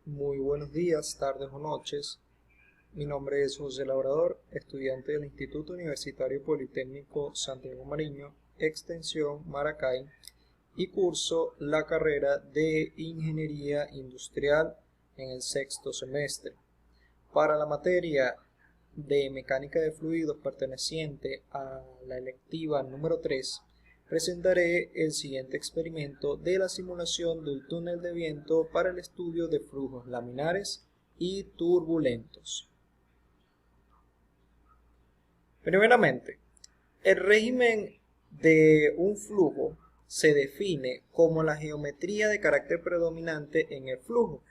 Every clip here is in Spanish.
Muy buenos días, tardes o noches. Mi nombre es José Labrador, estudiante del Instituto Universitario Politécnico Santiago Mariño, Extensión Maracay, y curso la carrera de Ingeniería Industrial en el sexto semestre. Para la materia de Mecánica de Fluidos perteneciente a la electiva número 3, presentaré el siguiente experimento de la simulación de un túnel de viento para el estudio de flujos laminares y turbulentos. Primeramente, el régimen de un flujo se define como la geometría de carácter predominante en el flujo,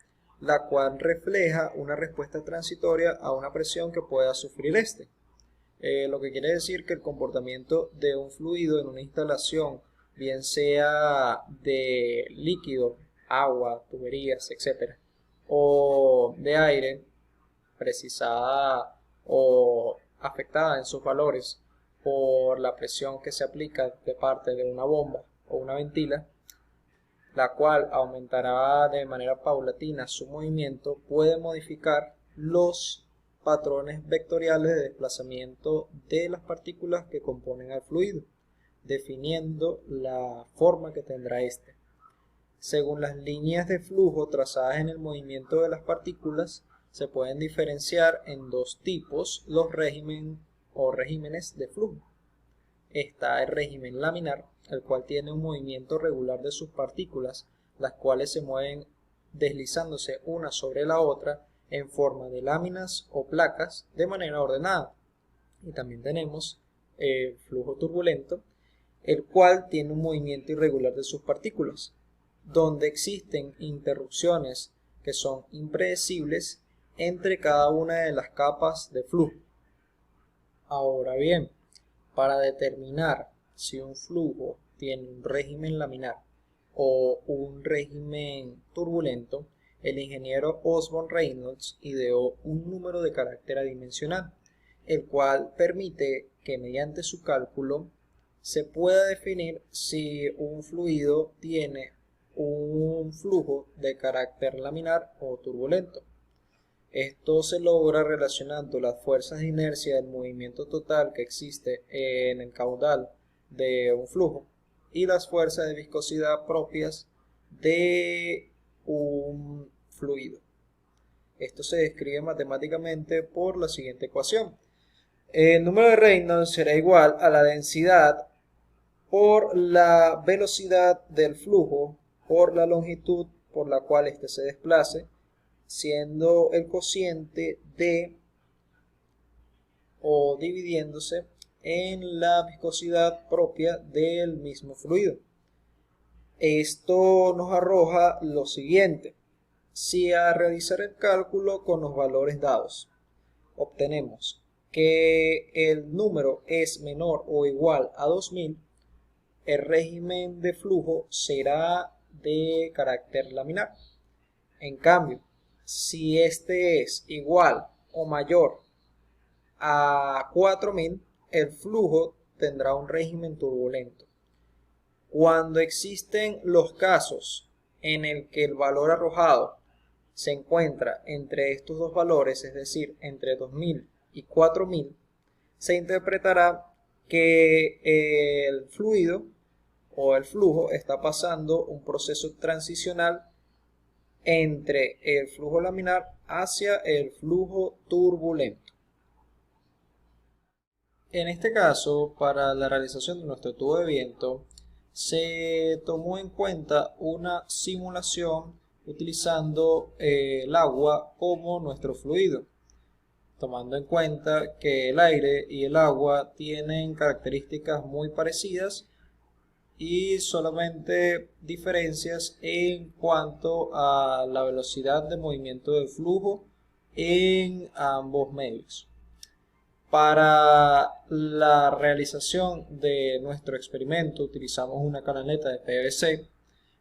la cual refleja una respuesta transitoria a una presión que pueda sufrir este. Lo que quiere decir que el comportamiento de un fluido en una instalación, bien sea de líquido, agua, tuberías, etc., o de aire, precisada o afectada en sus valores por la presión que se aplica de parte de una bomba o una ventila, la cual aumentará de manera paulatina su movimiento, puede modificar los patrones vectoriales de desplazamiento de las partículas que componen al fluido, definiendo la forma que tendrá este. Según las líneas de flujo trazadas en el movimiento de las partículas, se pueden diferenciar en dos tipos los regímenes de flujo. Está el régimen laminar, el cual tiene un movimiento regular de sus partículas, las cuales se mueven deslizándose una sobre la otra en forma de láminas o placas de manera ordenada. Y también tenemos el flujo turbulento, el cual tiene un movimiento irregular de sus partículas, donde existen interrupciones que son impredecibles entre cada una de las capas de flujo. Ahora bien, para determinar si un flujo tiene un régimen laminar o un régimen turbulento, el ingeniero Osborne Reynolds ideó un número de carácter adimensional, el cual permite que mediante su cálculo se pueda definir si un fluido tiene un flujo de carácter laminar o turbulento. Esto se logra relacionando las fuerzas de inercia del movimiento total que existe en el caudal de un flujo y las fuerzas de viscosidad propias de un fluido. Esto se describe matemáticamente por la siguiente ecuación. El número de Reynolds será igual a la densidad por la velocidad del flujo por la longitud por la cual éste se desplace, siendo el cociente de o dividiéndose en la viscosidad propia del mismo fluido. Esto nos arroja lo siguiente: si a realizar el cálculo con los valores dados obtenemos que el número es menor o igual a 2000, el régimen de flujo será de carácter laminar. En cambio, si este es igual o mayor a 4000, el flujo tendrá un régimen turbulento. Cuando existen los casos en el que el valor arrojado se encuentra entre estos dos valores, es decir, entre 2000 y 4000, se interpretará que el fluido o el flujo está pasando un proceso transicional entre el flujo laminar hacia el flujo turbulento. En este caso, para la realización de nuestro tubo de viento, se tomó en cuenta una simulación utilizando el agua como nuestro fluido, tomando en cuenta que el aire y el agua tienen características muy parecidas y solamente diferencias en cuanto a la velocidad de movimiento del flujo en ambos medios. Para la realización de nuestro experimento utilizamos una canaleta de PVC,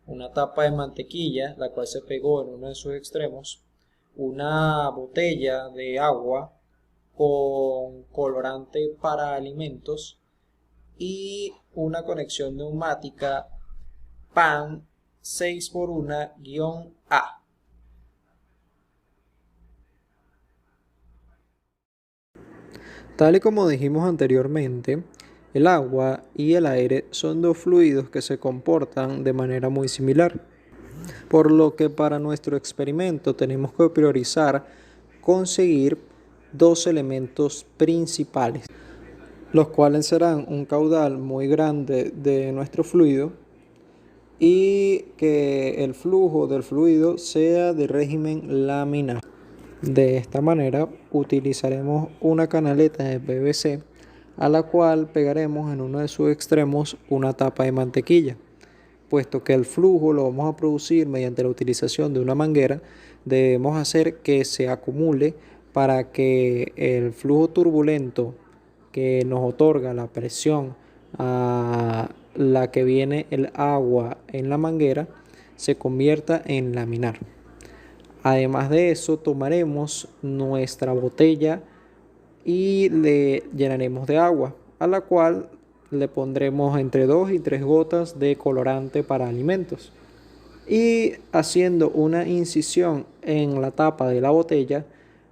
una tapa de mantequilla, la cual se pegó en uno de sus extremos, una botella de agua con colorante para alimentos y una conexión neumática PAN 6x1-A. Tal y como dijimos anteriormente, el agua y el aire son dos fluidos que se comportan de manera muy similar, por lo que para nuestro experimento tenemos que priorizar conseguir dos elementos principales, los cuales serán un caudal muy grande de nuestro fluido y que el flujo del fluido sea de régimen laminar. De esta manera utilizaremos una canaleta de PVC a la cual pegaremos en uno de sus extremos una tapa de mantequilla. Puesto que el flujo lo vamos a producir mediante la utilización de una manguera, debemos hacer que se acumule para que el flujo turbulento que nos otorga la presión a la que viene el agua en la manguera se convierta en laminar. Además de eso, tomaremos nuestra botella y le llenaremos de agua, a la cual le pondremos entre 2 y 3 gotas de colorante para alimentos. Y haciendo una incisión en la tapa de la botella,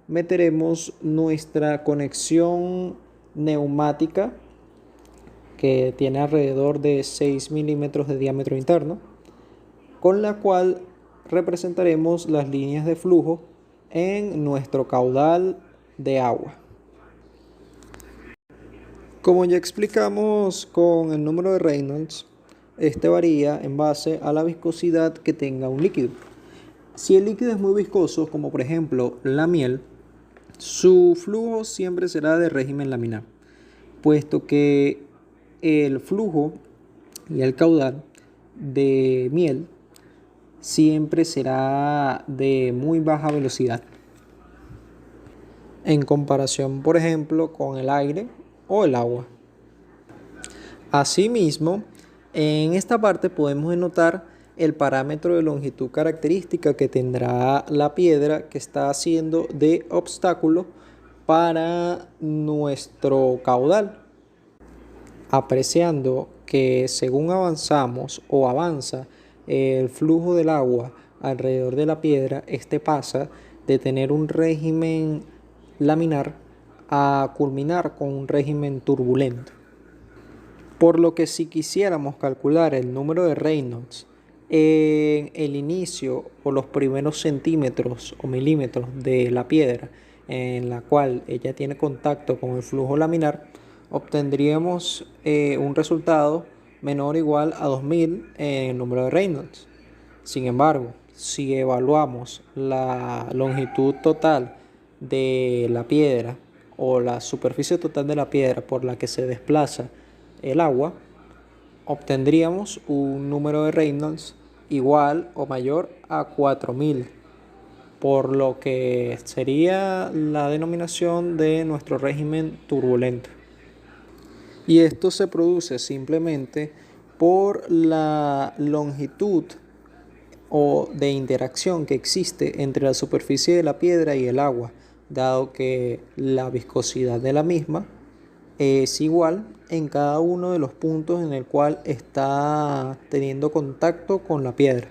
meteremos nuestra conexión neumática que tiene alrededor de 6 milímetros de diámetro interno, con la cual representaremos las líneas de flujo en nuestro caudal de agua. Como ya explicamos con el número de Reynolds, este varía en base a la viscosidad que tenga un líquido. Si el líquido es muy viscoso, como por ejemplo la miel, su flujo siempre será de régimen laminar, puesto que el flujo y el caudal de miel siempre será de muy baja velocidad, en comparación, por ejemplo, con el aire o el agua. Asimismo, en esta parte podemos notar el parámetro de longitud característica que tendrá la piedra que está haciendo de obstáculo para nuestro caudal, apreciando que según avanzamos o avanza el flujo del agua alrededor de la piedra, este pasa de tener un régimen laminar a culminar con un régimen turbulento. Por lo que si quisiéramos calcular el número de Reynolds en el inicio o los primeros centímetros o milímetros de la piedra en la cual ella tiene contacto con el flujo laminar, obtendríamos un resultado menor o igual a 2000 en el número de Reynolds. Sin embargo, si evaluamos la longitud total de la piedra o la superficie total de la piedra por la que se desplaza el agua, obtendríamos un número de Reynolds igual o mayor a 4000, por lo que sería la denominación de nuestro régimen turbulento. Y esto se produce simplemente por la longitud o de interacción que existe entre la superficie de la piedra y el agua, dado que la viscosidad de la misma es igual en cada uno de los puntos en el cual está teniendo contacto con la piedra.